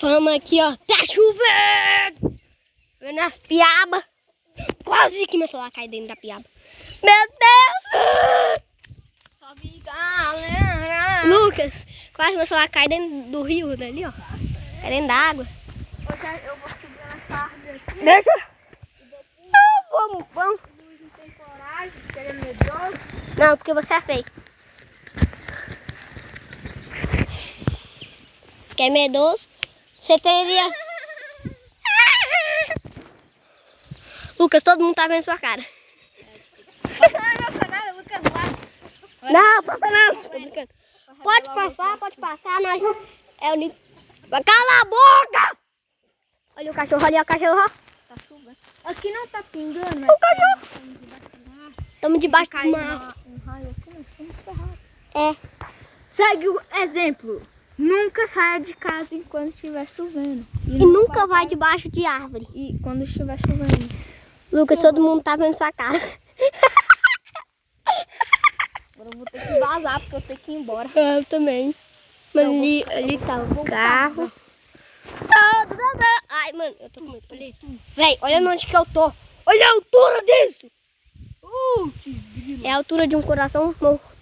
Vamos aqui, ó. Tá chovendo! Vendo as piabas. Quase que meu celular cai dentro da piaba. Meu Deus! Sobe, galera! Lucas, quase meu celular cai dentro do rio dali, ó. É dentro da água. Eu vou subir nessa árvore aqui. Deixa. Vamos. O Luiz não tem coragem, porque ele é medroso. Não, porque você é feio. Que é medroso. Você teria... Lucas, todo mundo tá vendo sua cara. Passa no meu canal, Lucas lá. Não, passa não. Tô brincando. Pode passar, nós... É o Nito. Cala a boca! Olha o cachorro ali, ó, o cachorro, ó. Tá chovendo. Aqui não tá pingando, O cachorro. Estamos debaixo de uma... um raio aqui, nós estamos ferrados. É. Segue o exemplo. Nunca saia de casa enquanto estiver chovendo. E nunca vai debaixo de árvore. E quando estiver chovendo. Lucas, todo mundo tá vendo sua cara. Agora eu vou ter que vazar porque eu tenho que ir embora. Eu também. Mano, ali tá o carro. Ai, mano, eu tô com muito medo. Véi, olha onde que eu tô. Olha a altura disso. É a altura de um coração morto.